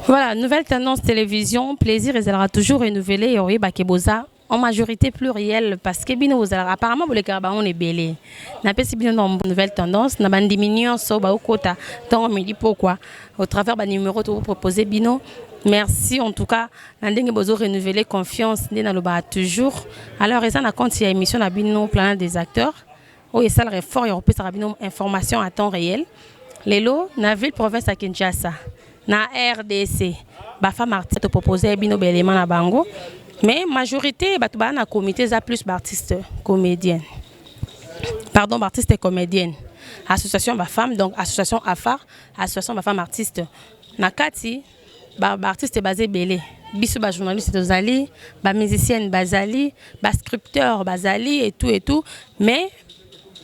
Voilà, nouvelle tendance télévision, plaisir, ils aura toujours renouvelé, oui, Bakeboza, en majorité plurielle, parce que bino apparemment, les carabans, on est belé. N'a pas si bien dans nouvelle tendance, n'a pas diminué, so, au quota. Donc, on me dit pourquoi. Au travers du numéro que vous proposez, bino. Merci en tout cas, l'anding besoin renouveler confiance, n'a pas toujours. Alors, ça, on a compte, il y a émission, la bino, plan des acteurs. Oui, ça, le fort, il y a une information à temps réel. Lelo, na ville province à Kinshasa. Na RDC ba femme artiste proposer bino belément na bango mais majorité ba tuba na comité za plus artistes comédiennes pardon artistes et comédiennes association ba femme donc association AFAR association ba femme artiste na kati ba artiste basé belé biso ba journaliste tozali ba musicienne bazali ba scripteur bazali et tout mais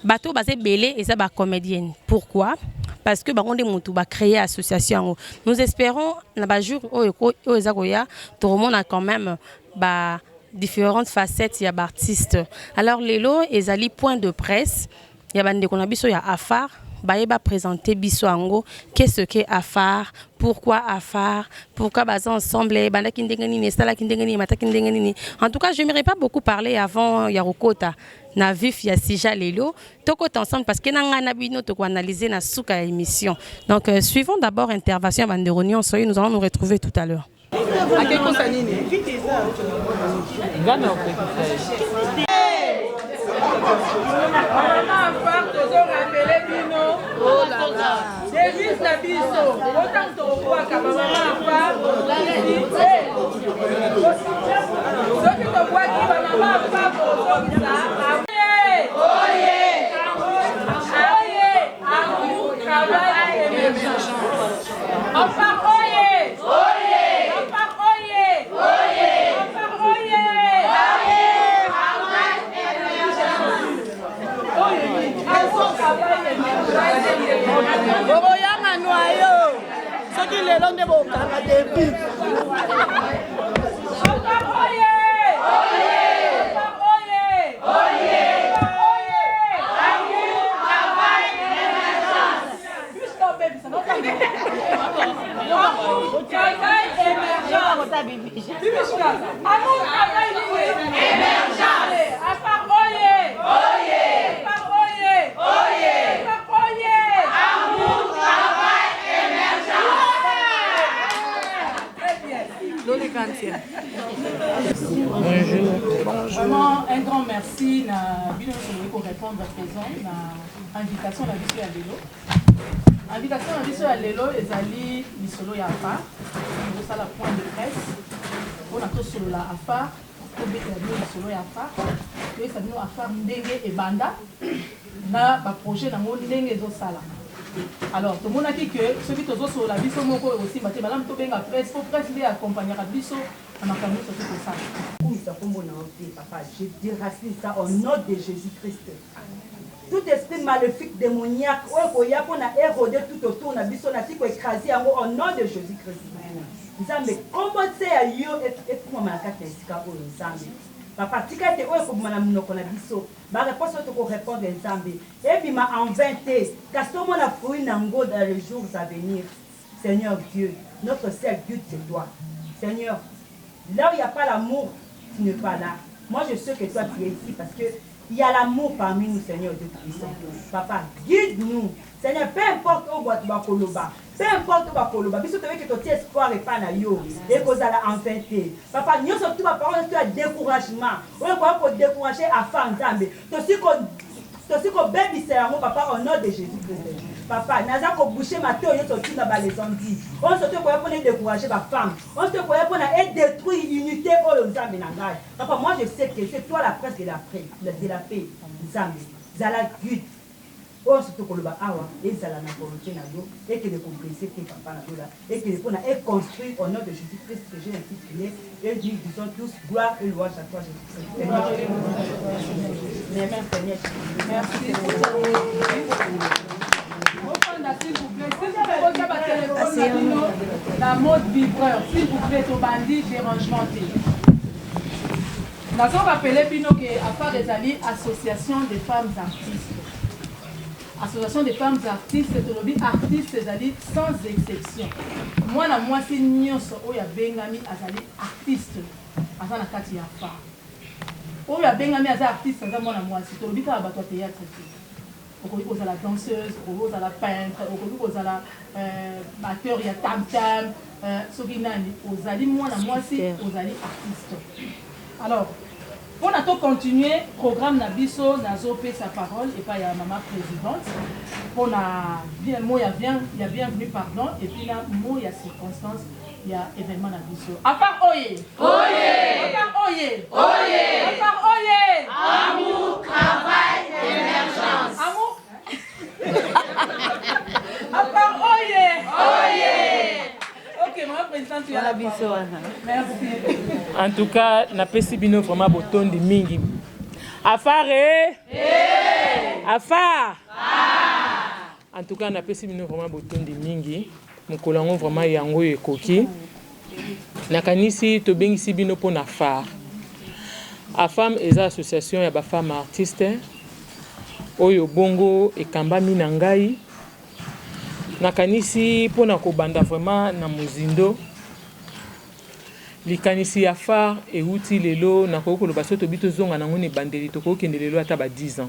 bateau basé belé et ça ba comédienne pourquoi parce que on va créer association. Nous espérons na jour tout le monde a quand même différentes facettes, il y a artistes. Alors lelo ezali point de presse, il y a bande qu'on a biso ya AFAR, ba présenter biso ango, qu'est-ce que AFAR, pourquoi AFAR, pourquoi baza ensemble banda kindengeni ne sala kindengeni mata kindengeni. En tout cas, je n'aimerais pas beaucoup parler avant Yarokota. Na vif ya sija lelo toko ensemble parce que nanga na bino to analyser na souka émission. Donc suivons d'abord intervention bande de réunion soyez nous allons nous retrouver tout à l'heure. À quel consanine Ngana Bonjour. Un grand merci pour répondre présent à l'invitation de la Lelo. Invitation de la Lelo est allée Misolo Yafa, nous avons la point de presse, on a tout sur la AFA, on a Misolo Yafa, et ça nous a fait Ndenge et Banda, na ba projet na Ndenge et Sala. Alors, tout le monde a dit que ceux qui sont sur la biso moko aussi, madame Tobenga presse, pour presse les accompagner à biso, on a permis de tout ça. Papa, je déracine ça au nom de Jésus-Christ. Tout esprit maléfique, démoniaque, on a érodé tout autour, on a écrasé au nom de Jésus-Christ. Nzambe, comment c'est à yo et comment malaka tesika o Nzambe. Papa, tika te oyo ko mana munoko na biso. Ba réponse to ko répondre Nzambe. Et puis ma en 20 casto mon a fruit nango dans les jours à venir. Seigneur Dieu, notre seul but c'est toi. Seigneur, là où il n'y a pas l'amour, tu n'es pas là. Moi je sais que toi tu es ici parce que il y a l'amour parmi nous, Seigneur Dieu puissant. Papa, guide-nous. Seigneur, peu importe où tu vas koloba. Peu importe où tu vas koloba. Biso te que tu as espoir et pas na yo. Et que ça la enfanté. Papa, nous sommes tous ma parole, tu as découragement. On va pour décourager à faire Nzambe. Tu qu'on bébé c'est amour, papa, au nom de Jésus-Christ. Papa, nous avons bouché ma tête, nous sommes tous dans les zombies. On se trouve pour décourager ma femme. On se trouve pour détruire l'unité au Nzambe Nangai. Papa, moi je sais que c'est toi la presse de la paix. Nzambe. Zala Gud. On se trouve pour le Bahawa. Et Zala na volonté na yo. Et que les complices, que papa na dola. Et que les qu'on a construit au nom de Jésus-Christ que j'ai ainsi prié. Et nous disons tous gloire et louange à toi Jésus-Christ. Merci Seigneur. S'il vous plaît, la mode vibreur, s'il vous plaît, au bandit dérangement. Nous avons rappelé que AFAR est allée association des femmes artistes. association des femmes artistes to lobby artistes ezali sans exception mwana mwasi nyonso oyo abengami azali artiste aza na kati ya fa oyo abengami aza artiste aza mwana mwasi to lobby kaka bato ya théâtre okoki kozala danseuse okoki kozala peintre okoki kozala acteur ya tam-tam soki nani ozali mwana mwasi ozali artiste. Alors pour nous continuer programme Nabiso Nazopé sa parole et pas ya maman présidente pour na bien mot ya bienvenue pardon et puis là mot ya circonstance il y a événement Nabiso à part oye à part oye à part oye amour travail émergence amour à part oye ok maman présidente tu as la parole merci. En tout cas, na pesi bino vraiment botondi mingi. Afare? Afar? En tout cas, na pesi bino vraiment botondi mingi. Mukolango vraiment yango ekoki. Nakanisi to bengisi bino po na Afar. Afam eza association ya ba femme artiste. Oyo bongo ekamba mina ngai. Nakanisi po na kobanda vraiment na muzindo. Likanisi ya Afar euti lelo nakoki koloba soto bito zonga nango ne bandeli tokoki kende lelo ata ba 10 ans.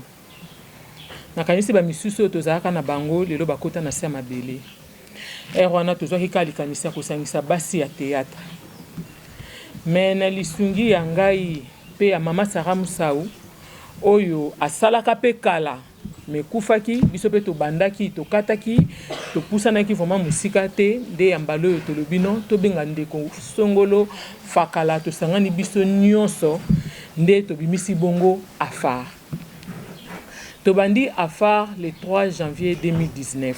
Nakanisi ba misusu tozalaka na bango lelo bakota na se mabele. Wana tozwaki ka likanisi ya kosangisa basi ya théâtre. Mais na lisungi ya ngai pe ya mama Sarah Musau oyo asalaka pe kala me kufaki biso pe to bandaki to kataki to pusanaki vraiment musika te nde ya mbalo yo to lobino to benga ndeko songolo fakala to sangani biso nyonso nde to bimisi bongo Afar to bandi Afar le 3 janvier 2019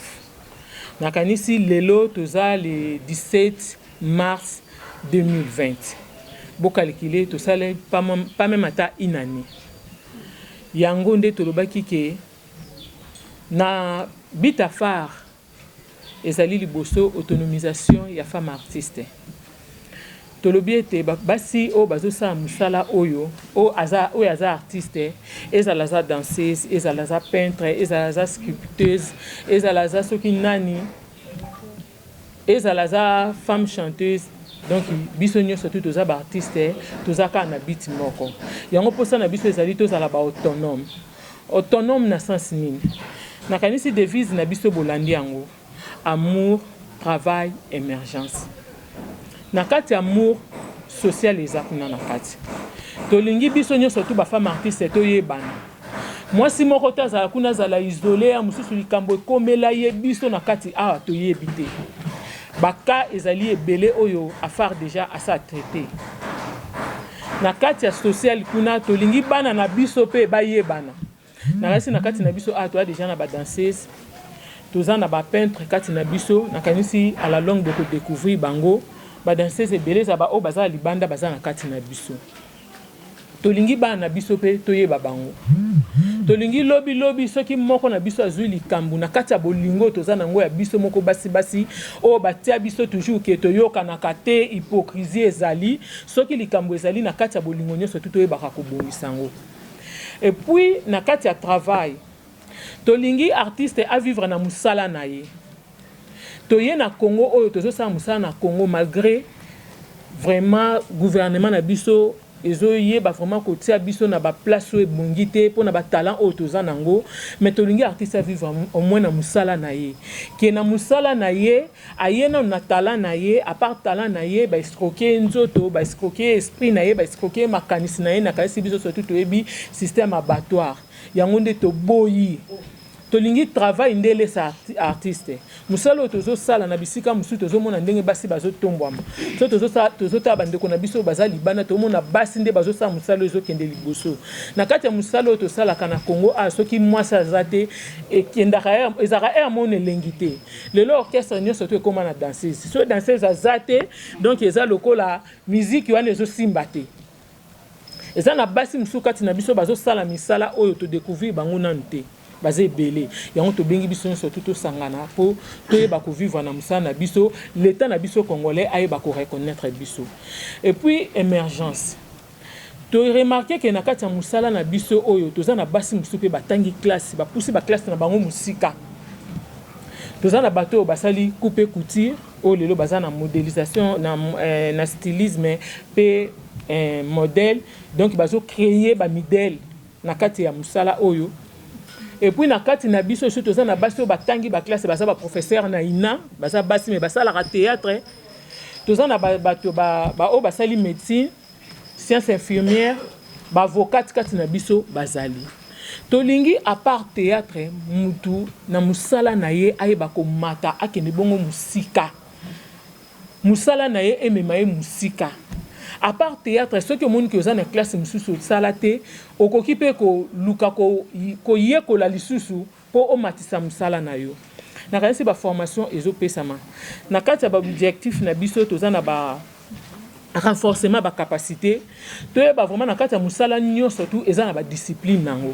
nakanisi lelo toza le 17 mars 2020 bokalkile to sale pas même ata une année yango nde to lobaki ke na bit Afar ezali liboso autonomisation ya femme artiste tolobi ete basi o bazosala musala oyo aza artiste ezala za danseuse ezala za peintre ezala za sculpteuse ezala za soki nani ezala za femme chanteuse. Donc biso nyonso tout toza ba artiste toza ka na bit moko yango posa na biso ezali tozala ba autonome na sens nini nakanisi devise na biso bolandi yango amour travail émergence na kati amour social eza kuna na kati tolingi biso nyonso tout ba femme artiste toyebana mwasi moko tazala kuna zala isolé ya mususu likambo ekomela ye biso na kati awa toyebi te baka ezali ebele oyo Afar déjà asa traité na kati ya social kuna tolingi bana na biso pe bayebana nakasi na kati na biso toa déjà na ba danseuse toza na ba peintre kati na biso nakanisi à la longue de découvrir bango ba danseuse ebele za ba o baza libanda baza na kati na biso tolingi bana na biso pe toyeba bango tolingi lobi soki moko na biso azui likambu na kati ya bolingo toza nango ya biso moko basi o batia biso toujours ke toyoka na kate hypocrisie ezali soki likambu ezali na kati ya bolingo nyonso toyebaka kobongisa yango. Et puis na kati ya travail tolingi artiste a vivre na musala na ye toye na Congo oyo tozosala musala na Congo malgré vraiment gouvernement na biso ezoyeba vraiment kotia biso na ba place oyo ebongi te mpo na ba talent oyo toza nango mais tolingi artiste a vivre au moins na musala na ye ke na musala na ye aye na talent na ye à part talent na ye ba escroquer nzoto ba escroquer esprit na ye ba escroquer makanisi na ye na kasi biso surtout toyebi système abattoir yango nde to boyi tolingi travail ndele sa artiste musalo tozo sala na bisika musu tozo mona ndenge basi bazo tombwama so tozo ta bandeko na biso bazali bana to mona basi nde bazo sa musalo ezo kende liboso na kati ya musalo to sala kana Congo a soki mwasa zate e kendaka ezaka mona lengité lelo orchestre nyonso to ekoma na danseuse so danseuse azate donc eza lokola musique wana ezo simba te eza na basi musu kati na biso bazo sala misala oyo to découvrir bango nanu te basé belé yango to bengi biso surtout to sangana po toyeba ko vivre na musala na biso l'état na biso congolais ayeba ko reconnaître biso et puis émergence to remarquer que na kati ya musala na biso oyo toza na basi mususu pe batangi classe ba pousser ba classe na bango musika toza na bato basali couper couture o lelo baza na modélisation na stylisme pe modèle donc bazo créer ba modèle na kati ya musala oyo et puis na kati na biso surtout toza na basi batangi ba classe baza ba professeur na ina baza basi mais basala la théâtre toza na bato ba o basali médecine sciences infirmières ba avocat kati na biso bazali tolingi à part théâtre mutu na musala na ye ayeba ko mata akende bongo musika musala na ye emema ye musika à part théâtre ceux qui ont que za na classe mususu salate okoki pe ko luka ko yekola lisusu po o matisa musala na yo na kanisi ba formation ezopesama na kati ya ba objectif na biso toza na ba renforcement ba capacité toyeba vraiment na kati ya musala nyonso tout eza na ba discipline nango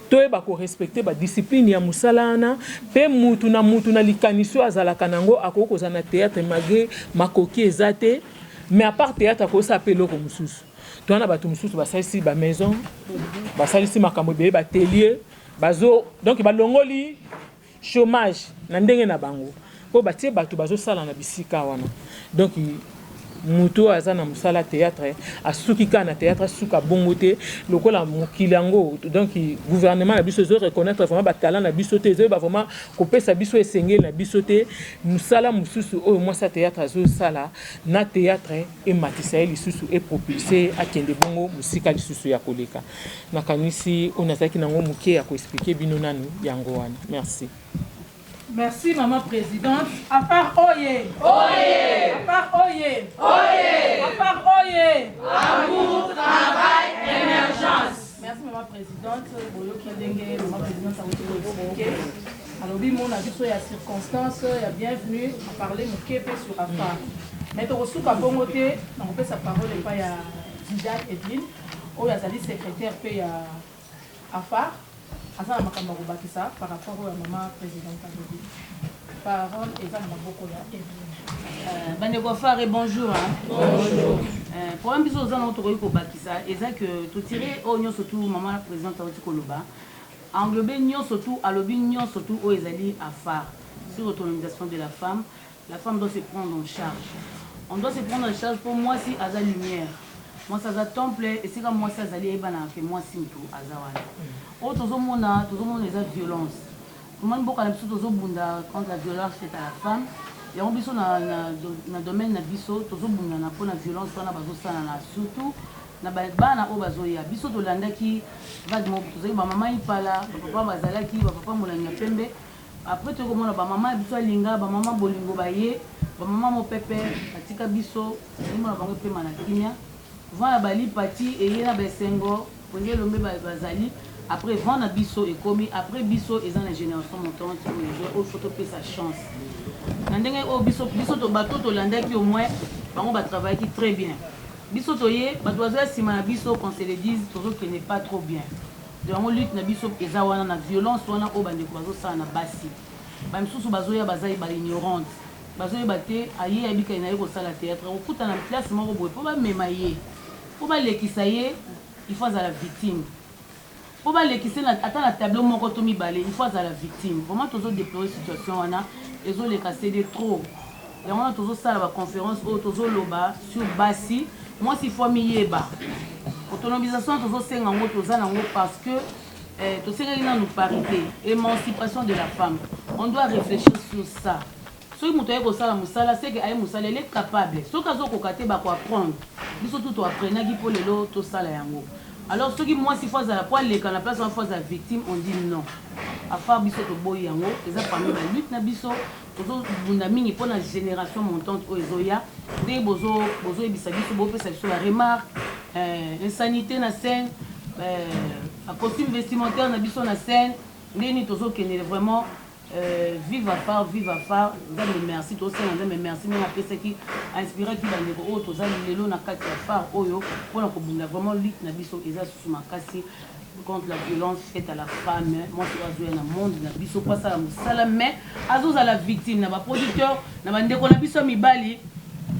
toyeba ko respecter ba discipline ya musala na pe mutu na likaniso azalaka nango akoko za na théâtre malgré makoki ezate mais à part théâtre ko s'appelle ko mususu to na bato mususu basalisi ba maison basalisi makambo be ba atelier bazo donc ba longoli chômage na ndenge na bango po batie bato bazo sala na bisika wana donc mutu aza na musala théâtre asuki ka na théâtre suka bongote lokola mokilango donc gouvernement na biso zo reconnaître vraiment ba talent na biso te zo ba vraiment kopesa biso esengeli na biso te musala mususu o moi sa théâtre zo sala na théâtre et matisa lisusu et propulser akende bongo musika lisusu ya koleka na kanisi onazaki nango muke ya ko expliquer bino nanu yango wana merci. Merci, Maman Présidente. À part Oye. Oye. À part Oye. Oye. À part Oye. Amour, travail, émergence. Merci, Maman Présidente. Boyo Kiadenge, Maman Présidente, ça va vous expliquer. Alors, oui, mon avis sur les circonstances, il y a bienvenue à parler de Képe sur AFAR. Mais tu reçois qu'à bon côté, on peut sa parole et pas il y a Dijan Edwin, où il y a Zali secrétaire puis AFAR. Asa na makambo bakisa par rapport à maman présidente Alobi. Parole et ça maboko ya Evelyne. Bande ko faire bonjour hein. Bonjour. Pour biso za na to ko bakisa eza que to tirer o nyo surtout maman présidente Alobi Koloba. Englober nyo surtout Alobi nyo surtout o ezali afar sur l'autonomisation de la femme doit se prendre en charge. On doit se prendre en charge pour moi si aza lumière. Moi ça za temple et c'est comme moi ça zali ebana que moi simto azawana. Oh, tout le monde est à violence. Tout le monde est contre la violence faite à la femme. Il y a un biso dans le domaine de biso, tout le monde est pour la violence, surtout na bana o bazoya biso to landa ki vaguement tout ba maman il pala papa bazala ki papa molanya pembe après to komona ba maman biso linga ba maman bolingo baye ba maman mo pepe atika biso ni mona bango pe mana kinya vana bali pati et yena besengo ponge lombe bazali. Après vendre biso et commis après biso et dans la génération montante au photo pe sa chance nandenge o biso to bato to landa ki au moins bango ba travailler qui très bien biso to ye ba doit sima na biso qu'on se le dise toujours que n'est pas trop bien de on lutte na biso eza wana na violence wana o bande ko bazo sa na basi ba msusu bazoya bazai ba ignorante bazoya baté aye abika ina ko sala théâtre on kuta na place moko boye po ba memaye po ba lekisa ye il faut à la victime. Pour les qui attend la tableau mon kotomi balé il faut à la victime vraiment toujours déplorer situation wana et zo les casser de trop et on a toujours ça la conférence au toujours loba sur basi moi si faut miyeba autonomisation toujours c'est en gros toujours en parce que tout c'est nous parité émancipation de la femme on doit réfléchir sur ça ceux qui montent au sala musala c'est que ay musala elle est capable ceux qui ont kokate ba ko apprendre biso tout apprendre qui pour le lot tout ça la yango. Alors ceux qui moi si fois à la poil les quand la place en face à victime on dit non à faire biso to boy yango eza parmi la lutte na biso bozo bunda mingi pour la génération montante o ezoya de bozo ebisa biso bo pesa biso la remarque insanité na scène à costume vestimentaire na biso na scène ndeni tozo kene vraiment vive à part nzambe merci to sala nzambe merci mais après ce qui a inspiré qui dans les gros to zali lelo na kati ya phare oyo pour la kobunda vraiment lutte na biso eza sous makasi contre la violence faite à la femme moi je dois jouer dans monde na biso pas ça musala mais azo za la victime na ba producteur na ba ndeko na biso mibali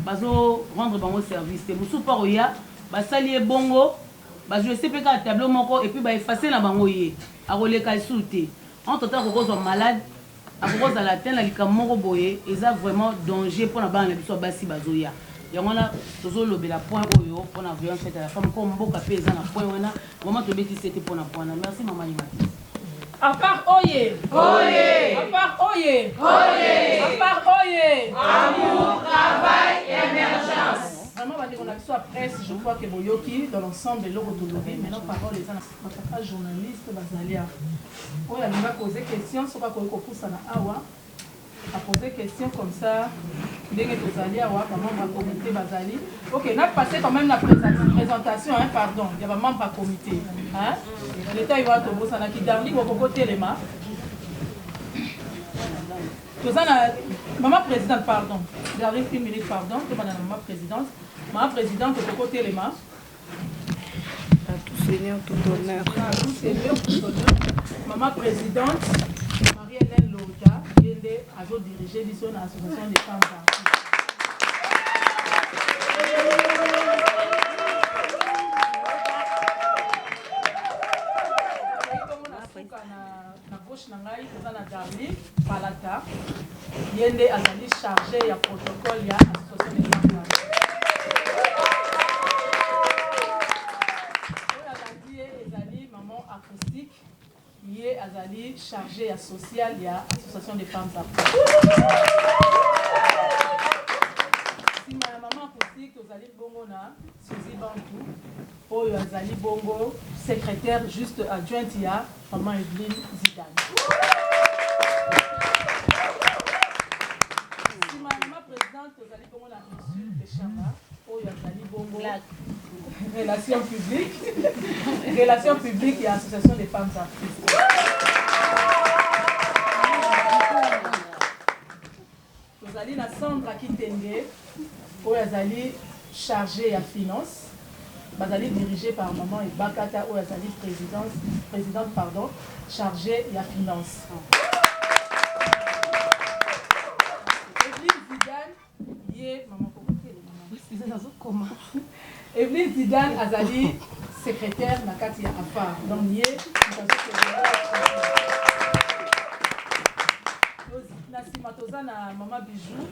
bazo rendre bango service te musu paro ya basali ye bongo bazwi mpe kaka tableau moko et puis baefface na bango ye akoleka esu te entre temps akokozwa malade akokozala te na likambo moko boye eza vraiment danger mpona bana na biso basi bazoya yango wana tozolobela point oyo mpona violence faite à la femme ko mboka mpe eza na point wana vraiment tobetisi ete mpona point wana merci mama Imati. À part Oye, Oye, à part Oye, Oye, à part Oye, amour, travail, émergence. Vraiment, on a besoin presse, je crois que Boyoki, dans l'ensemble de l'Orotologie, maintenant, parole les gens, pas journaliste, Bazalia. Oui, elle va poser question, ce qu'on pousse à Awa, à poser question comme ça, dès que vous allez Awa, comment on va comité Bazali. Ok, on a passé quand même la présentation, hein, pardon, il y a vraiment pas comité. Hein? L'État, il va te bosser, qui dernier, au côté les mains. Maman présidente, pardon, j'arrive une minute, pardon, maman présidente. Maman présidente, au côté les mains. À tout seigneur, tout honneur. À tout seigneur, tout honneur. Maman présidente, Marie-Hélène Loja, qui est à diriger l'association des femmes artistes. Na gauche na ngai eza na Darli Palata yende azali chargé ya protocole ya association des femmes oyo azali ye ezali maman acoustique ye azali chargé ya social ya association des femmes nsima ya maman acoustique tozali bongo na Suzy Bantou oyo azali bongo secrétaire juste adjointe ya maman Evelyne Zidane. Nsima ya maman présidente tozali bongo na Issue Echamba oyo azali bongo relation publique ya association des femmes artistes. tozali na Sandra Kitenge oyo azali chargé ya finance bazali dirigé par maman Bakata oyo azali présidente pardon chargée ya finance. Evelyne Zidane ye maman comment Evelyne Zidane azali secrétaire na kati ya affaire donc ye na sima toza na maman Bijou.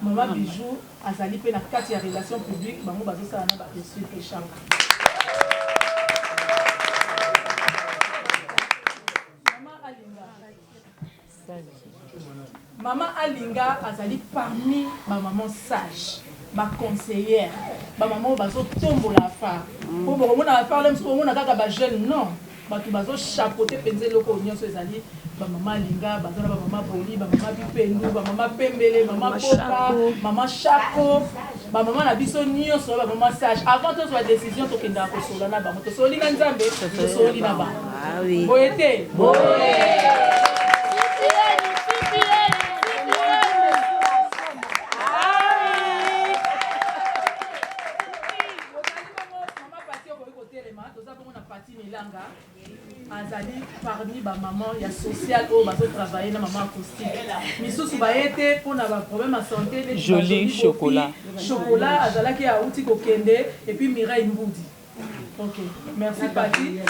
Maman Bijou azali pe na kati ya relation publique bango bazosala na ba-Issue Echamba. Maman Alinga azali parmi ba maman sage, ba conseillère, ba maman bazotombola affaire. Po bokomona affaire lem so mona kaka ba jeune non, bato bazo chapeauter penze loko nyonso ezali ba maman Linga, bazana ba maman Boli, ba maman Bipendu, ba maman Pembele, maman Poka, maman Chako, ba maman na biso nyonso ba maman sage. Avant to soit décision to kenda ko sola na ba moto soli na nzambe, to soli na ba. Ah oui. Boyete. Boye. Azali parmi ba maman ya social au bazo travailler na maman acoustique misusu ba été pour na ba problème à santé les joli chocolat azala ki a outi ko kende et puis Mireille Mboudi. OK, merci Pati.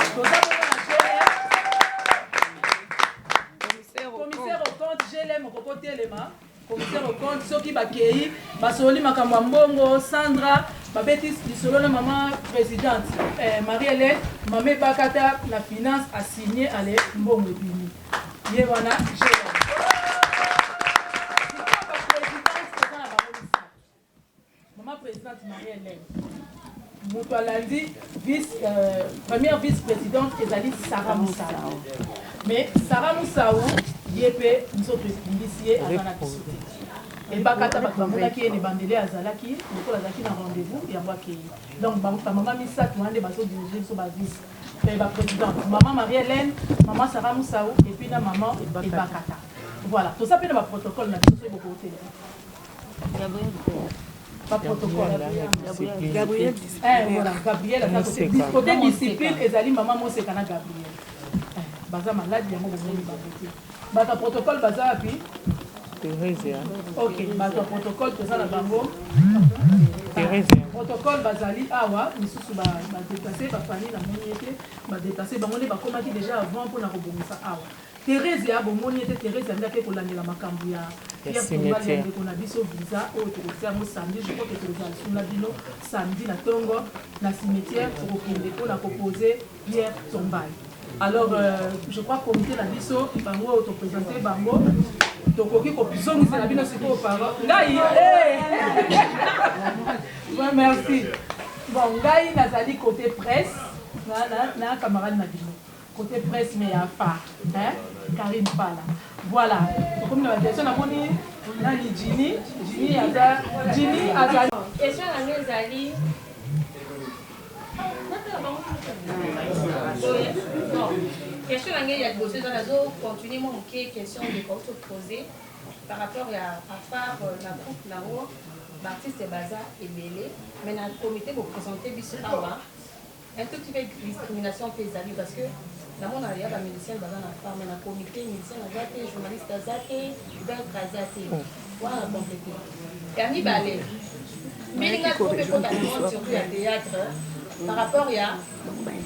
Commissaire au compte GLM au côté élément commissaire au compte soki bakei basoli makambo mbongo Sandra babeti lisolo na maman présidente Marie-Hélène Mamé Bakata la finance a signé à les mbongo bini ye wana maman présidente Marie-Hélène moto alandi première vice-présidente ezali Sarah Moussaou mais Sarah Moussaou yepe nsoto indicié azana kisote et bakata bakamona ki ne bandele azalaki lokola azalaki na rendez-vous yango akei donc maman misatu ande baso diriger so ba vice et ba présidente maman Marie-Hélène maman Sarah Moussaou et puis na maman Bakata voilà tout ça peut na ba protocole na biso beaucoup côté pas protocole Gabriel voilà Gabriel côté discipline ezali maman Mosekana Gabriel baza malade yango bomoni babote bata protocole baza api Thérèse. OK, bata protocole toza na bango protocole bazali awa misusu badéplace bafamille na moni ete badéplace bango nde bakomaki déjà avant mpona kobongisa awa Thérèse ya bomoni ete Thérèse andaki kolandela makambo ya cimetière ndeko na biso visa oyo tokotia yango samedi je crois que tokozala suna bino samedi na ntongo na cimetière tokokende mpona kopose pierre tombale. Alors je crois comité na biso bango oyo toprésente bango tokoki kozongisela bino sikoyo paro ngai merci bon ngai nazali côté presse na camarade na bino côté presse mais à part Karine Pala voilà comme la question na moni nani Jini azali question na ngai ezali question na ngai ya liboso eza nazocontinue mo moke question dekauti opose par rapport à part na groupe nango baartiste baza ebele mais na comité boprésente biso awa un tout petit peu discrimination mpe ezali parce que namona ya bamédicien baza na part mais na comité médicien aza te journaliste aza te peintre aza te wana complété ya mibale mbilinga kope kota monde surtout ya théâtre par rapport ya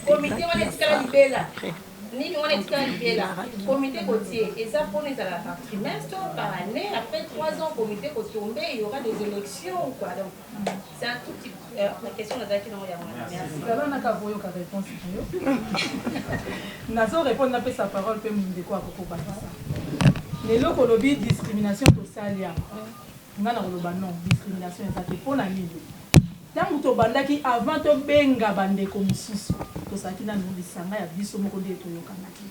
comité wana etikala libela nini wana etikala libela comité côtier eza mpona ezala par trimestre par année après 3 ans comité kotombe il y aura des élections ou quoi donc c'est un tout petit la question nazalaki nango yango merci zala naka koyoka réponse yo nazo répondre napesa parole mpe mondeko akokobakisa lelo kolobi discrimination tosali yango nga na koloba non discrimination eza te mpona nini ntango tobandaki avant tobenga bandeko mosusu tosalaki nanu lisanga ya biso moko nde toyokanaki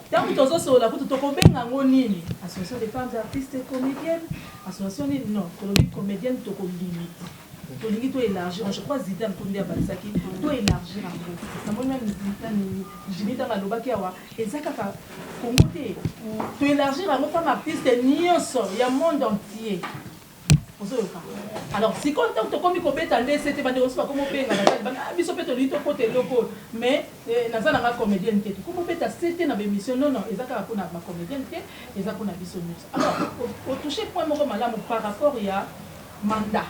ntango tozosolola kutu tokobenga yango nini association des femmes artistes comédiennes association nini non tolobi comédienne tokolimite tolingi toélargir je crois Zidane mpo nde abalisaki toélargir yango namoni meme jimi ntango alobaki awa eza kaka kongo te toélargir yango femme artiste nyonso ya monde entier. Alors, si quand on commis kobeta nde c'était bande aussi pas comme benga na biso peto lito côté loko mais naza na comédienne te comme beta c'était na émission non ezaka pour na comédienne te ezaka na biso news. Alors, au toucher point moko malamu par rapport ya mandat.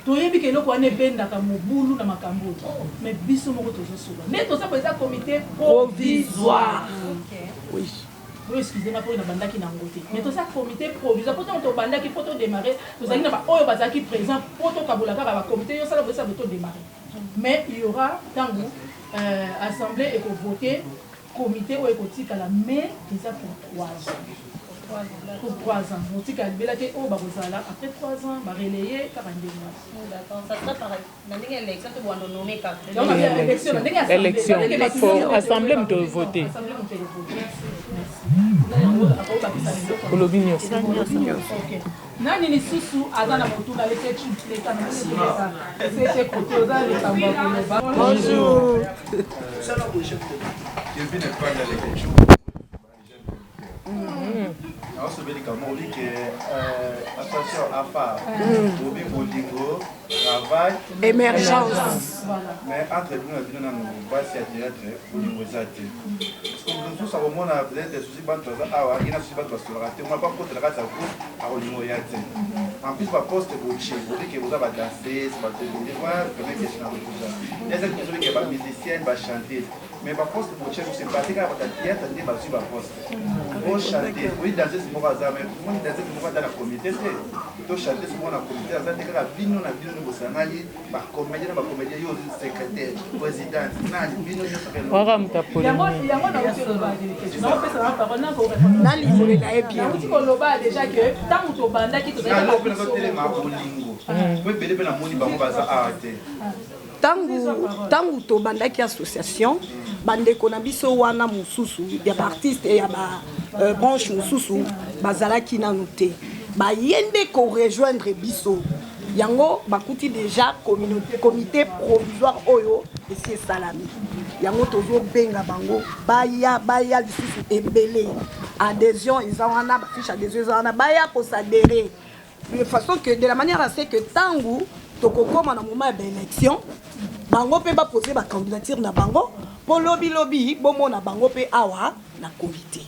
Toyebi ke loko ane benda ka mobulu na makambo mais biso moko tozo soba. Mais to ça pour ça comité provisoire. OK. Oui. Oui, excusez-moi pour une bande qui n'a pas été. Mais tout ça, comité provisoire, pour ton bande qui peut démarrer, nous allons avoir qui présent pour ton Kabulaka, va comité, ça va démarrer. Mais il y aura tant assemblée et pour voter, comité ou écotique à la mai, déjà pour 3 ans. Pour 3 ans. On dit qu'à Belake, après 3 ans, on va relayer 42 mois. D'accord, ça sera pareil. Dans l'élection, tu vas nous nommer quand élection, pour assemblée, on peut voter. Kolobinyo. Nani ni susu azana motuna leke chuleka na sibeta. C'est côté oza le kamba koloba. Bonjour. Ça la prochaine. Je viens de prendre les questions. On se veut dire qu'on dit que association à part, Bobby Bolingo, travail, émergence. Mais entre nous, nous va s'y attirer au niveau zati. Parce que nous tous avons peut-être des soucis banques à il y a des soucis banques sur la tête. On va pas contre la race à vous à au niveau yati. En plus, ma poste vous dit que vous avez dansé, c'est pas de voir, première question à vous ça. Les gens qui sont qui sont musiciens, va chanter. Mais par poste pour chercher c'est pas que votre théâtre n'est pas sur la poste. Vous chantez, oui danser c'est mon hasard mais moi danser c'est moi dans la comité c'est to chanter c'est moi dans la comité ça c'est que la bino na bino nous sangali ba comédien yo secrétaire président na bino yo ça Wara mtapoli. Yango na utoloba délicat. Non pesa na parole na ko répondre. Na limole na bien. Na utoloba déjà que tant to banda ki to na lo pena ko tele ma bolingo. Oui bele pena moni bango baza arrêté. Tangu tobandaki association bandeko na biso wana mususu ya baartiste ya ba branche mususu bazalaki nanu te bayende ko rejoindre biso yango bakuti déjà comité provisoire oyo esi esalami yango tozobenga bango baya lisusu ebele adhésion eza wana bafiche adhésion eza wana baya kosadere de façon que de la manière à ce que tangu tokokoma na moment ya baélection bango pe ba poser ba candidature na bango po lobby bomona bango pe awa na comité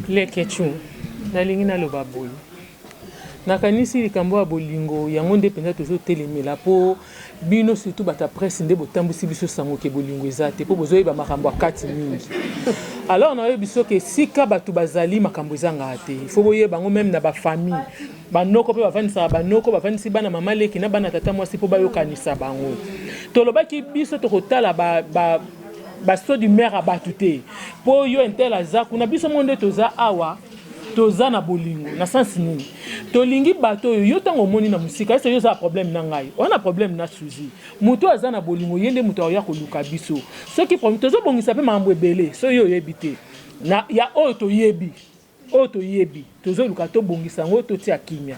le kechu nalingi na loba boy nakanisi likambo ya bolingo yango nde mpenza tozotelemela mpo bino surtout bata presse nde botambusi biso sango ke bolingo eza te mpo bozoyeba makambo ya kati mingi alors nayebi biso ke sika bato bazali makambo ezanga te fo boyeba bango meme na bafamille banoko mpe bavandisaka banoko bavandisi bana mama leki na bana tata mwasi mpo bayokanisa bango tolobaki biso tokotala baso du maire abatu te mpo yo intel aza kuna biso mo nde toza awa toza na bolingo na sens nini tolingi bato oyo yo ntango omoni na mosika ese yo oza problème na ngai wana problème na suzi moto aza na bolingo ye nde moto aoya koluka biso soki tozobongisa mpe makambo ebele so yo oyebi te ya oyo toyebi tozoluka tobongisa yango totia kimia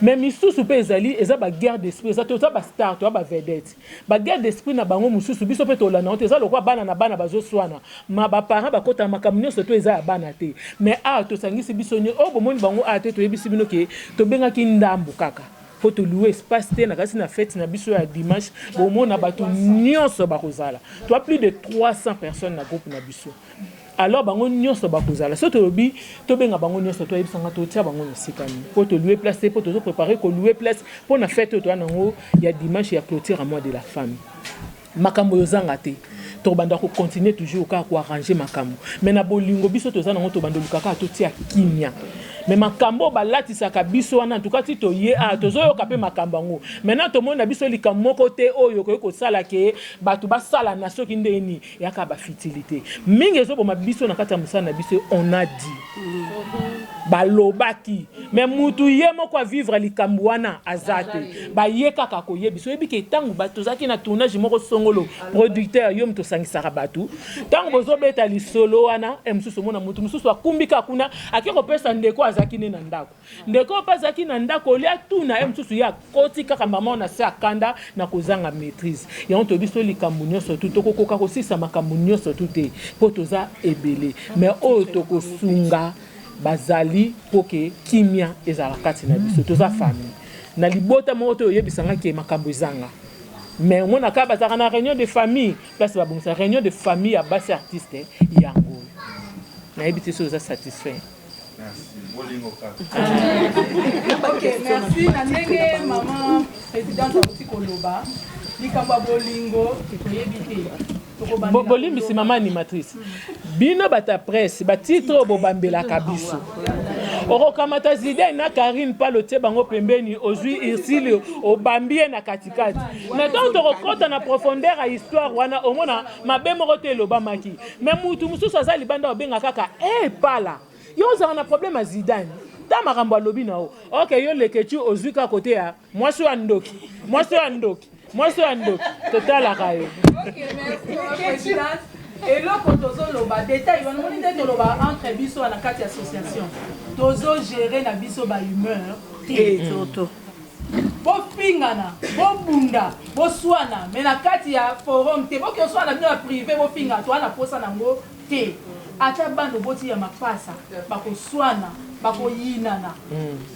mais misusu mpe ezali eza baguerre d'esprit eza toza bastar toya bavedete baguerre d'esprit na bango mosusu biso mpe tolanda yango te eza lokwa bana na bana bazoswana ma baparent bakota makambo nyonso to eza ya bana te mais awa tosangisi biso oyo bomoni bango awa te toyebisi bino ke tobengaki ndambu kaka po toluwe espace te na kasi na fête na biso ya dimanche bomona bato nyonso bakozala toa plus de 300 personnes na groupe na biso alors bango nyonso bakozala so tolobi tobenga bango nyonso toyebisanga totia bango na sikani po toluwe place po tozo préparer ko louer place po na fête to nango ya dimanche ya clôture à mois de la femme makambo yozanga te tobanda ko continuer toujours ka ko arranger makambo mais na bolingo biso toza nango tobanda lukaka totia kimia mais makambo balatisaka biso wana en tout cas ti toye tozoyoka mpe makambo yango maintenant tomoni na biso likambo moko te oyo koki kosala ke bato basala na soki ndeni yaka bafutilité mingi ezoboma biso na kati ya mosala na biso on a dit balobaki mais mutu ye moko avivre likambo wana aza te baye kaka koyebi soyebi ke ntango bato ozalaki na tournage moko songolo producteur yo moto osangisaka bato ntango bozobeta lisolo wana mosusu omona mutu mosusu akumbika kuna ake kopesa ndeko azalaki ne na ndako ndeko mpe azalaki na ndako olia tuna mosusu ye akoti kaka mama na se akanda na kozanga maîtrise yango toyebi so likambo nyonso tu tokokoka kosisa makambo nyonso tu te mpo toza ebele mais oyo tokosunga bazali poke kimia ezala kati na biso toza famille na libota moko to oyebisanga ke makambo ezanga mais on a ka bazaka na réunion de famille place ba bonsa réunion de famille à base artiste yango na ebité so za satisfait. Merci bolingo kaka. OK, merci na ndenge maman présidente Abuti Koloba likamba bolingo toyebite bolimbisi mama animatrice bino bata presse batitre bobambelaka biso okokamata zide na Karine palotie bango pembeni ozwi irsile obambie na katikati na donc tokokota na profondeur ya histoire wana omona mabe moko te elobamaki mais mutu mosusu aza libanda obenga kaka pala yo ozala na problème ya Zidane ta makambo alobi na o ok yo leketu ozwi ka kote ya mwasi wa ndoki totalaka yo. OK, merci présidente. Et là quand tozoloba détail on moni nde toloba entre biso na kati association tozo gérer na biso ba humeur te toto bo pingana bo bunda bo swana mais na kati ya forum te bo ke swana bino privé bo pinga to na posa nango te ata bando boti ya mapasa bakoswana bakoyinana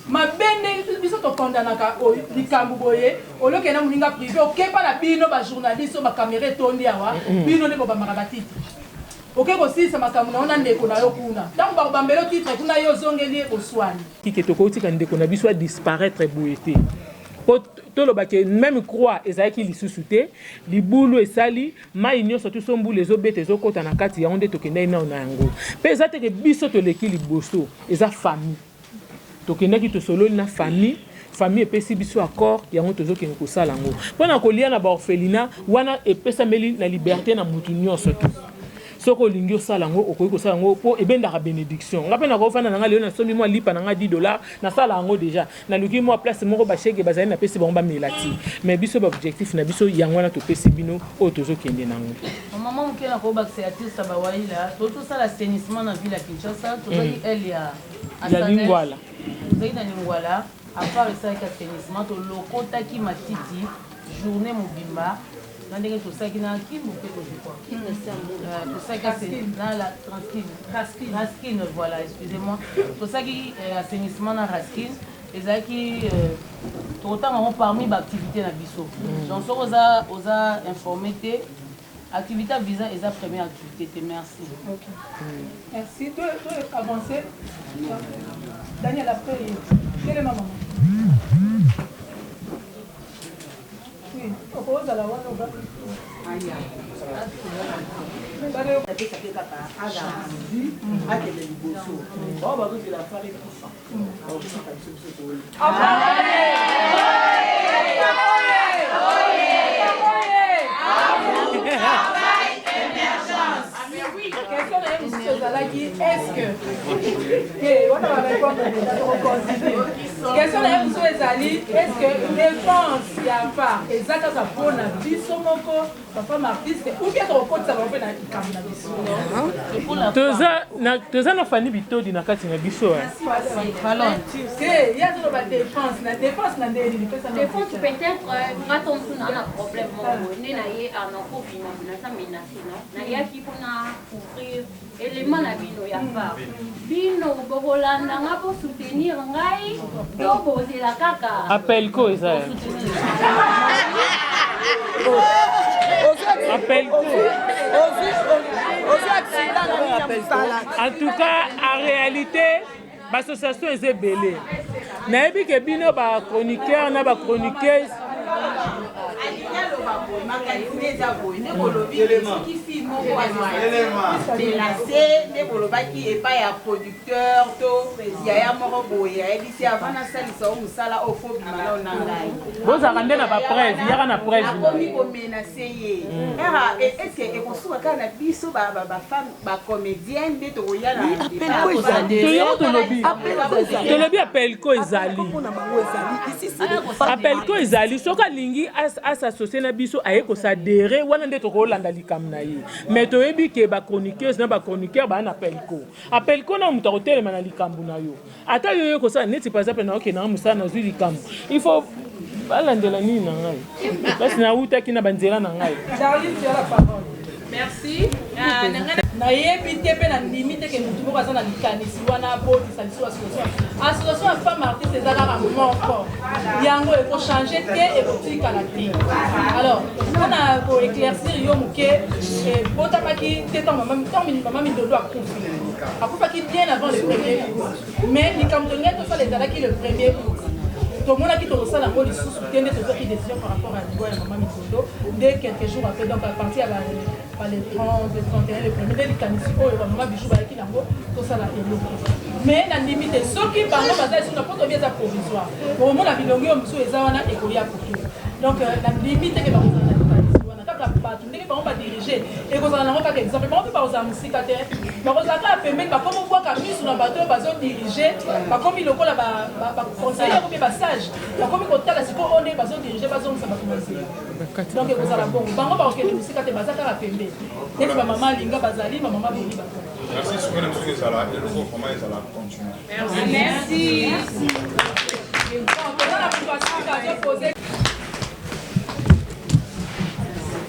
mabende biso tokondanaka likambo boye oloke na moninga privé okepa na bino bajournaliste bacaméra etondi awa bino nde bobambaka batitre oke kosisa makambo na ona ndeko na yo kuna ntango bakobambela titre kuna yo ozongeli koswani kike tokotika ndeko na biso adisparaître boye te po tolobake même croix ezalaki lisusu te libulu esali mai nyonso tu so mbulu ezobeta ezokota na kati yango nde tokendaki nao na yango mpe eza teke biso toleki liboso eza famille tokendaki tosololi na famille epesi biso accord yango tozokende kosala yango mpona kolia na baorphelina wana epesameli na liberté na mutu nyonso tu soko olingi osala yango okoki kosala yango mpo ebendaka bénédiction nga mpe nakofanda na nga lelo nasombi mwa lipa na nga $10 nasala yango déjà naluki mwa place moko bashege bazali napesi bango bamela ti mais biso baobjectif na biso yango wana topesi bino oyo tozokende nango mama moke na kobakisa ya tirsa bawaila tozosala assainissement na ville ya Kinshasa tozali ele ya Lingwala tozali na Lingwala apart esalaki assainissement tolokotaki matiti journée mobimba na ndenge tosalaki na Kimbo mpe tosalaki na la Raskin, voilà, excusez-moi tosalaki assainissement na Raskin ezalaki tokotanga parmi baactivité na biso donc soki oza informé te activité à visa eza première activité te merci. OK. Merci. Toi avancer. Daniel après quel est ma maman Question na biso ezali est-ce que défense ya part ezaka za pona biso moko papa artiste ou bien tokotisa bango na likambo na biso toza na fani bitodi na kati na biso yazoloba défense na ndeni défense peut-être ngatontu na problème moko nde na ye anakofina naza menacé na yaki mpona couvrir élément na bino ya part bino bokolanda nga po soutenir ngai to bozela kaka appel ko eza appel ko en tout cas en réalité l'association est belé nayebi ke bino ba chroniqueur na ba chroniqueuse qui est pas ya producteur to ya moko boye ebisi avana salisa musala ofo bimala onangai boza kande na ba preuve yaka na preuve akomi ko menacer ye era est-ce que ekosuka kana biso ba femme ba comédienne de to yala tolobi appel ko ezali appel ko ezali soka lingi s'associer na biso aye ko s'adhérer wana nde to ko landa likam na ye mais to yebi ke ba chroniqueuse na ba chroniqueur ba na appel ko na muta hotel na likambu na yo ata yo ko sa neti par exemple na ok na musana na zwi likambu il faut balandela nini na ngai basi na uta kina banzela na ngai merci nayebi te mpe na ndimi te ke mutu moko aza na likanisi wana abotisa liso association ya femme artiste eza kaka moko yango ekochange te ekotikala te alors mpona koéclaircir yo moke botamaki te ntango mama mindodo akufaki bien avant le premier cours mais likambo tolingai tosala ezalaki le premier cours tomonaki tokosala yango lisusu te nde tozwaki décision par rapport à niveau ya mama mindodo dès quelques jours après donc à partir ya les 30, les 31, les premiers, les likanisi oyo bamama bijou bayaki nango tosala eloko mais na ndimi te soki bango baza esu na poto obi eza provisoire bomona bilongi oyo mosusu eza wana ekoya koke donc na ndimi teke bakozala na likanisi wana kaka bato ndenge bango badirige ekozala nango kaka exemple bango mpe bakozala mosika te bakozala kaka pembeni bakomi obwaka misu na bato oyo bazodirige bakomi lokola baconseiller okomi basage bakomi kotala sikoyo oyo nde bazodirige bazongisa bato bazela donc ekozala bongo bango bakokende mosika te baza kaka pembeni neti bamama alinga bazali bamama boli bato merci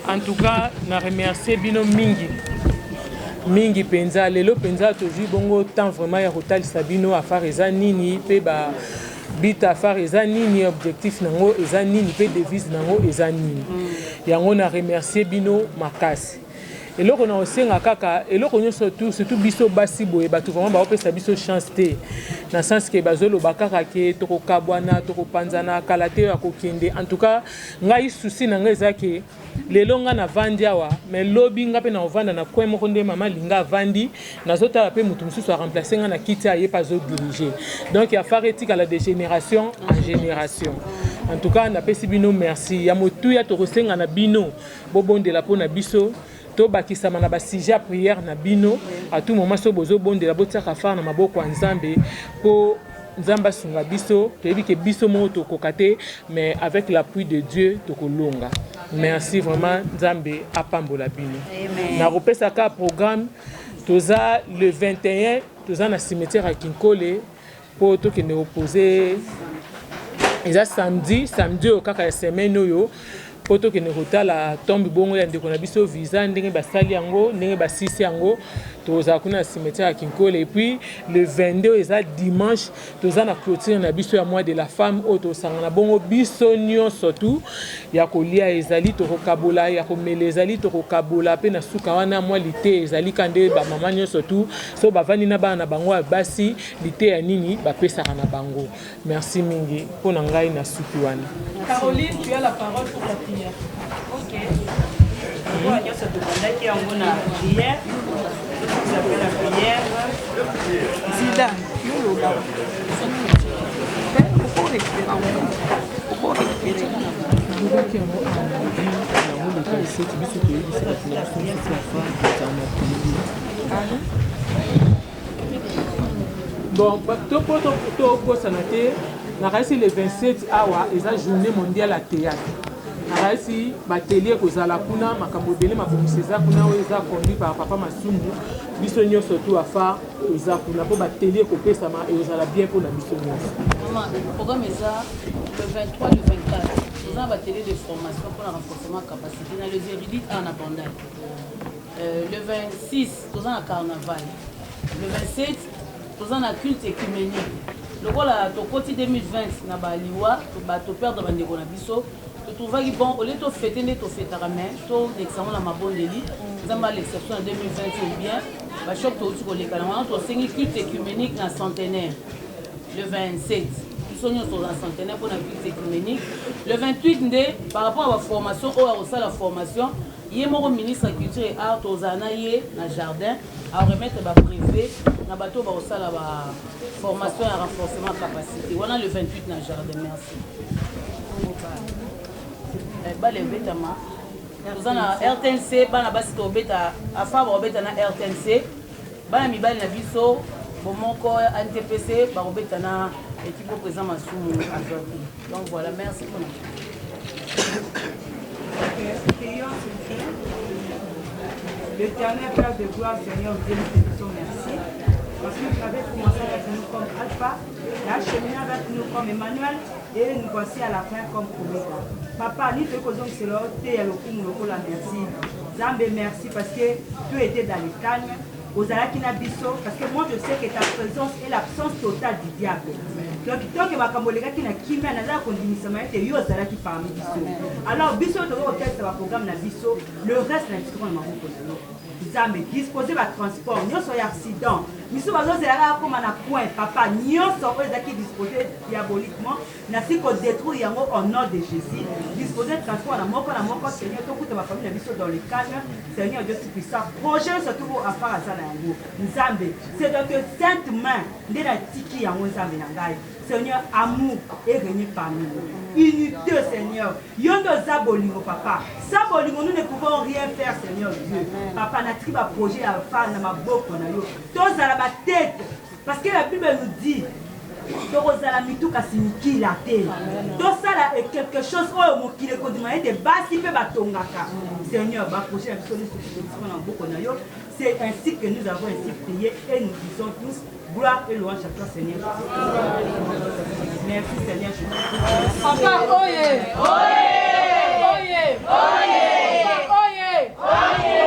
en tout cas na remercier bino mingi penza lelo penza tozwi bongo temps vraiment ya kotalisa bino affaire eza nini pe ba bita affaire eza nini objectif nango eza nini pe devise nango eza nini yango na remercier bino makasi eloko na osenga kaka eloko nyonso surtout biso basi boye bato vraiment baopesa biso chance te na sens ke bazoloba kaka ke tokokabwana tokopanzana kala te ya kokende en tout cas ngai souci na ngai eza ke lelo nga na vandi awa mais lobi nga mpe na ovanda na coin moko nde mama linga avandi nazotala mpe motu mosusu aremplace nga na kiti aye pa azodirige donc affaire etikala de génération en génération en tout cas napesi bino merci ya motuya tokosenga na bino bobondela mpo na biso tobakisama na basujet ya prière na bino à tout moment so bozobondela botiaka fare na maboko ya nzambe mpo nzambe asunga biso toyebi ke biso moko tokoka te mais avec l'appui de Dieu tokolonga merci vraiment nzambe apambola bino nakopesaka programme toza le 21 toza na cimetière ya Kinkole mpo tokende opose eza samedi oyo kaka ya semaine oyo poto que ne la tombe bongo ya ndeko na biso visa ndenge basali yango ndenge basisi yango toza kuna cimetière à Kinkole. Et puis le 22 eza dimanche toza na clôture na biso ya mois de la femme auto sangana bongo biso nyo surtout ya kolia ezali to kokabola ya komela ezali to kokabola pe na suka wana mwa lité ezali kande ba mama nyo surtout so bavandi na bana bango basi lité ya nini bapesaka na bango. Merci mingi pona ngai na suki wana. Caroline, tu as la parole pour la prière. Ok. Bon, il y a ce document qui est en bonne prière. Ça s'appelle la prière. Zidane, nous là. Pourquoi récupérer? Pourquoi récupérer? Bon, to sanate na kasi le 27 awa eza journée mondiale à théâtre. Na kasi batelier kozala kuna makambo bele mabomisa kuna oyo eza conduit par papa Masumbu biso nyo surtout afa eza kuna po batelier kopesa ma ezala bien pour na biso nyo. Maman, le programme est là le 23 le 24. Nous avons batelier de formation pour le renforcement de capacité dans les éridites en abondance. Le 26, nous avons un carnaval. Le 27, nous avons un culte écuménique. Le rôle à Tokoti 2020, na baliwa, to perdre bandeko na biso. Tu trouves que bon, au lieu de fêter, tu fêtes à la main, tu l'examen à ma bonne délit. Nous avons l'exception en 2020 ou bien, bah choc tu les canons, tu as 5 cultes écuméniques dans centenaire. Le 27, nous sommes dans un centenaire pour la culte écuménique. Le 28, par rapport à la formation, ou à la formation, il y a mon ministre de la Culture et Art aux Anaïe dans le jardin à remettre le privé dans le bateau pour la formation et renforcement de capacité. On a le 28 dans le jardin. Merci. Nous avons RTNC, bana basi to beta afa ba beta na RTNC, bana mibali na biso bomoko NTPC ba beta na équipe président Masumu Azwaki. Donc voilà, merci pour L'Éternel Père de gloire, Seigneur, Dieu, nous te disons merci. Parce que tu avais commencé avec nous comme Alpha, et acheminé avec nous comme Emmanuel, et nous voici à la fin comme Omega. Papa, nous te causons que c'est l'autre, et le merci. Zambé, merci parce que tu étais dans le calme. Aux Alakinabissos, parce que moi je sais que ta présence est l'absence totale du diable. Donc, tant que ma camoléga qui n'a qui m'a n'a condamné, c'est yo qui parmi Bisso. Alors, Bisso, tu vois, au programme na Bisso, le reste, l'instrument m'a proposé. Zambé, disposer votre transport, nous sommes accident. Nous sommes comme un point, papa, nous sommes disposés diaboliquement. Nous sommes détruits au nom de Jésus. Disposer de transport, Seigneur, tout ma famille dans le calme. Seigneur Dieu Tout-Puissant, projet surtout à faire à Zanayango. Zambé, c'est donc sainte main de la tiki en Zambé Nangai. Seigneur, amour est régné parmi nous. Unité, Seigneur. Yondo Zabolingo, papa. Zabolingo, nous ne pouvons rien faire, Seigneur Dieu. Papa, n'a pas projet à faire dans ma bouche. Tous à la tête. Parce que la Bible nous dit. La terre. Donc ça là est quelque chose qui est condamné de base qui peut batongaka. Seigneur, c'est ainsi que nous avons ainsi prié et nous disons tous gloire et louange à toi Seigneur. Merci Seigneur. Papa, oye, oye, oye, oye, oye.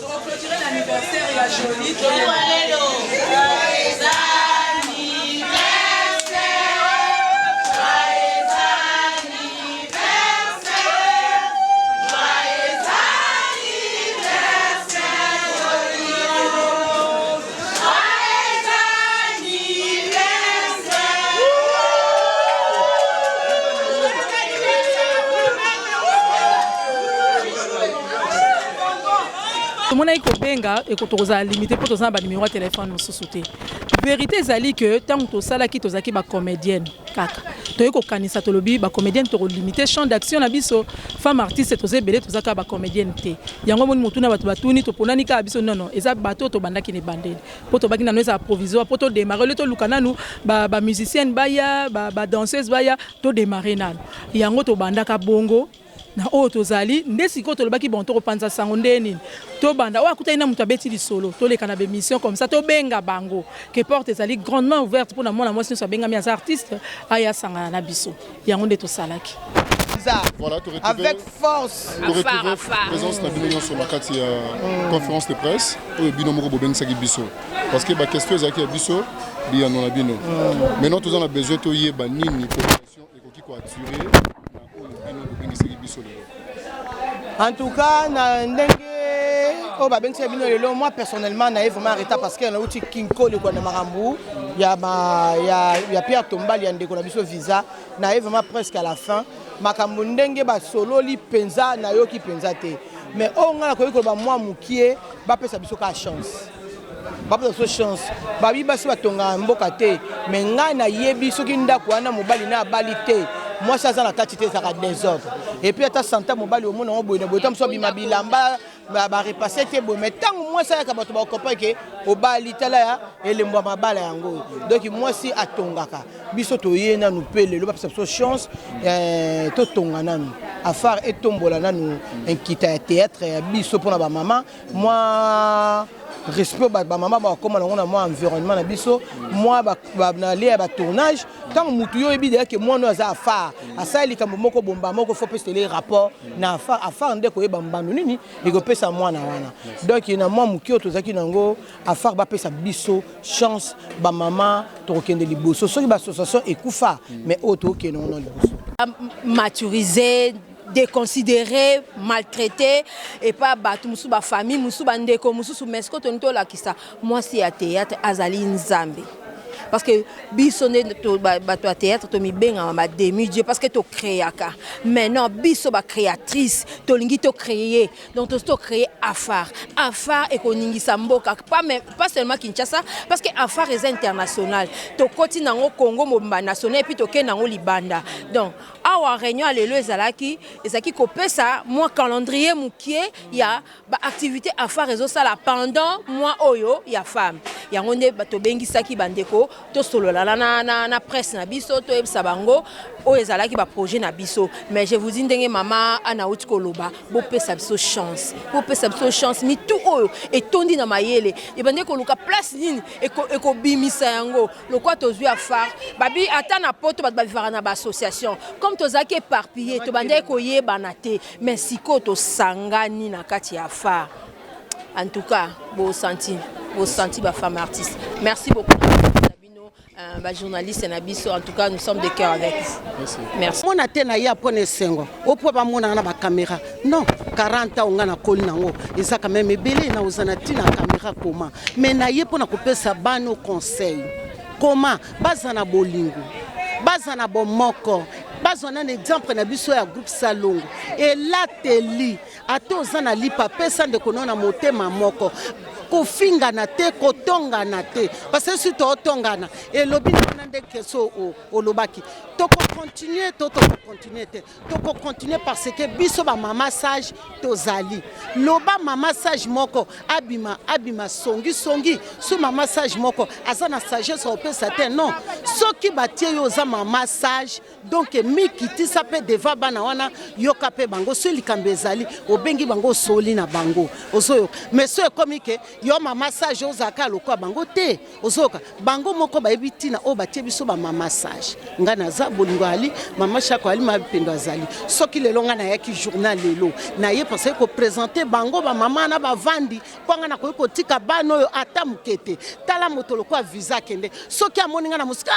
Pour clôturer l'anniversaire, il y a Jolie. Mon aïe kobenga et quand on a limité pour tous un numéro de téléphone nous sauter. Vérité zali que tant que ça là qui tozaki ba comédienne kaka. Toye ko kanisa tolobi ba comédienne to limité champ d'action na biso femme artiste tozé belé tozaka ba comédienne té. Yango mon mutu na batuni to ponani ka biso non eza bato to bandaki ne bandeli. Po to baki na noza provisoire po to démarrer le to lukana nu ba musicienne baya ba danseuse baya to démarrer nanu. Yango to bandaka bongo na oyo tozali nde sikoyo tolobaki bon tokopanza sango nde nini tobanda oyo akutani na moto abeti lisolo toleka na bémission comme ça tobenga bango ke porte ezali grandement ouverte mpona mwana mwasi nyonso abengami aza artiste aya asangana na biso yango nde tosalaki. Voilà, avec force. Présence na bino sur la carte conférence de presse au bino moko bobeng saki biso parce que ba question ezaki ya biso bien non bino. Maintenant tous on a besoin to yeba nini population ekoki ko attirer na o bino bobeng saki biso lelo. En tout cas na ndenge o ba beng saki bino lelo moi personnellement na vraiment arrêté parce que na uti kinko le ko na marambu ya Pierre Tombali ya ndeko na biso visa na vraiment presque à la fin. Makambo ndenge ba sololi penza na yoki penza te mais onga na koyiko ba mwa mukie ba pesa biso ka chance ba pesa chance ba bi basi batonga mboka te mais nga na yebi soki ndako wana mobali na bali te moi ça na kati te ça ka désordre et puis ata santa mobali omona ngo boye na boye tam so bi mabilamba ba repasser te boye mais tango moi ça ka bato ba comprendre que obali tala ya elembo mabala yango donc moi si atongaka biso to yena nous pele le ba pesa chance to tonga nanu afar etombola nanu enkita théâtre ya biso pona ba maman moi respect ba maman ba comme na moi environnement na biso moi ba na lia ba tournage tant mutu yo ebi de que moi no za afar asali kambo moko bomba moko faut pester les rapports na afar nde ko yeba mbanu nini iko pesa mwana wana donc na moi mukio tozaki nango afar ba pesa biso chance ba maman to kende liboso soki ba association ekufa mais auto ke non liboso maturiser déconsidéré, maltraité et pas battu musu ba famille musu bandeko musu sous mesco tonto la kisa moi c'est à théâtre azali nzambe parce que biso ne to bato théâtre to mi benga ma demi dieu parce que to créaka maintenant biso ba créatrice to lingi to créer donc to créer afar et koningi samboka pas seulement Kinshasa parce que afar est international to koti nango Congo mobimba national et puis to ke nango libanda donc awa réunion lelo ezalaki kopesa moi calendrier mukie ya ba activité afar ezo sala pendant mois oyo ya femme yango nde bato bengisaki bandeko to solo la na presse na biso to ebisa bango o ezalaki ba projet na biso mais je vous dis ndenge mama ana uti koloba bo pesa biso chance mi tout oyo etondi na mayele e bande ko luka place nini eko bimisa yango lokwa tozwi afar babi ata na poto bat ba vivara na ba association comme tozaki éparpillé to bande ko yebana te mais siko to sangani na kati ya afar en tout cas bo senti ba femme artiste merci beaucoup. Journaliste Nabiso, en tout cas nous sommes de cœur avec vous. Merci. Mon atena ya pone sengo. Opo ba mona na ba caméra. Non, 40 ans ngana koli nango. Eza quand même belé na ozana tina caméra comment. Mais na ye pona kopesa bano conseil. Comment bazana bolingo. Bazana bomoko. Bazana un exemple na biso ya groupe Salongo. Et là teli atozana lipa pesa de konona motema moko. Kofinga na te kotonga na te parce que si to tongana et lobi na ndé keso o lobaki to continuer parce que biso ba mama sage tozali loba mama sage moko abima songi so mama sage moko azana sagesse au pesa te non soki batie yo za mama sage donc mi kiti ça peut deva bana wana yoka pe bango so likambe ezali obengi bango soli na bango oso mais so comme que yo mama sage ozaka lokwa bango te ozoka bango moko ba ebitina o batie biso ba mama sage ngana za bolingo ali mama chako ali mapendo azali soki lelo ngana yaki journal lelo na ye parce que présenter bango ba mama na ba vandi kwanga na ko tika bano yo ata mukete tala moto lokwa visa kende soki amoni ngana musika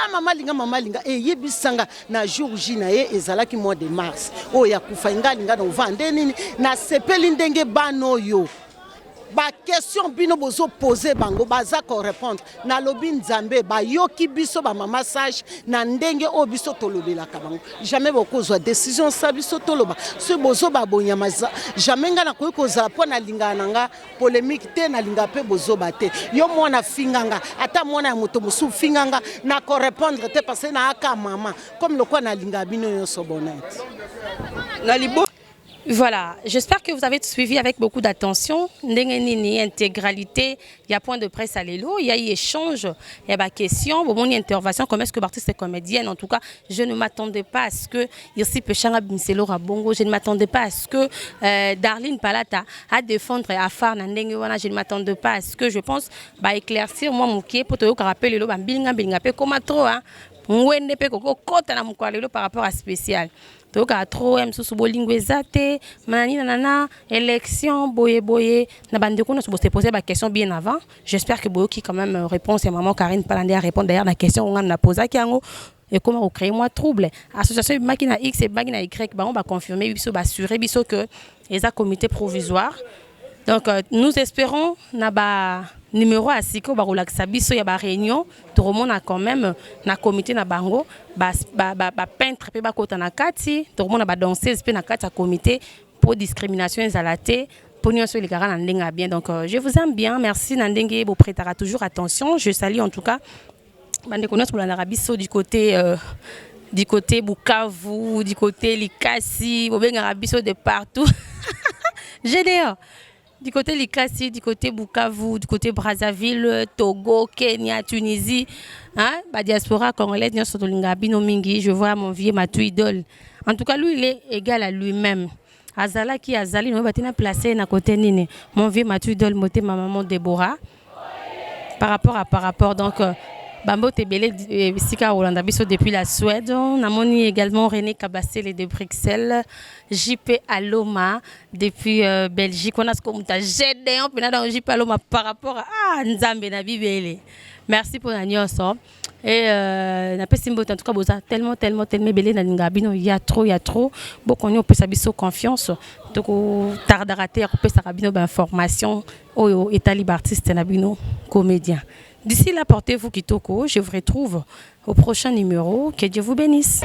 mama linga e yebisanga na jour J na ye ezalaki mois de mars o ya kufa ngalinga na vande nini na sepeli ndenge bano yo ba question bino bozo poser bango baza ko répondre na lobi nzambe ba yoki biso ba mama sage na ndenge o biso tolobela ka bango jamais bokozwa décision sa biso toloba ce bozo ba bonyamaza jamais nga na koza pona linga nanga polémique te na linga pe bozo bate yo mwana finganga ata mwana ya moto musu finganga na ko répondre te parce na aka mama comme le quoi na linga bino yo so bonnet la libo Voilà, j'espère que vous avez suivi avec beaucoup d'attention. Intégralité, il y a point de presse à l'élo, il y a échange, il y a question, bon, intervention, comme est-ce que l'artiste est comédienne. En tout cas, je ne m'attendais pas à ce que Irsi Pechanga Bimselo Rabongo, je ne m'attendais pas à ce que Darlene Palata a défendre Afar Nandengewana, je ne m'attendais pas à ce que, je pense, éclaircir moi mon pied pour te rappeler le Bambilinga Bilinga comme trop, hein. Mwende pe koko kota na mkwalelo par rapport à spécial. Donc à trop msusu bolingo ezate manani nanana élection boye na bande ko na se poser ba question bien avant. J'espère que boyoki quand même réponse et maman Karine Palande à répondre d'ailleurs la question on a posé kiango et comment créer moi trouble. Association Makina X et Makina Y ba on va confirmer biso ba assurer biso que les comité provisoire. Donc nous espérons na ba numéro à siko ba relaxa biso ya ba réunion tout le monde a quand même na comité na bango ba peintre pe ba kota na kati tout le monde ba danseuse pe na kati à comité pour discrimination ezalate pour nous sur les garants ndenga bien. Donc je vous aime bien, merci nandenge bo prêtera toujours attention. Je salue en tout cas bande connaître pour l'Arabie Saoudite du côté Bukavu, du côté Likasi, bobenga biso de partout. GDA du côté Likasi, du côté Bukavu, du côté Brazzaville, Togo, Kenya, Tunisie, hein, la diaspora congolaise, je vois mon vieux Matou Idole. En tout cas, lui, il est égal à lui-même. Azala qui Azali, nous va placé à côté Nini. Mon vieux Matou Idole, moté ma maman Déborah. Par rapport, donc. Bambo Tebele Sika Rolanda Biso depuis la Suède. Namoni également René Kabassel de Bruxelles. JP Aloma depuis Belgique. On a ce qu'on t'a jeté on peut dans JP Aloma par rapport à Nzambe na Bibele. Merci pour la nyonso. Et na pesimbo en tout cas boza tellement belé na lingabino il y a trop beaucoup on peut sabiso confiance donc tardarater peut sarabino information au état artiste na bino comédien. D'ici là, portez-vous kitoko. Je vous retrouve au prochain numéro. Que Dieu vous bénisse.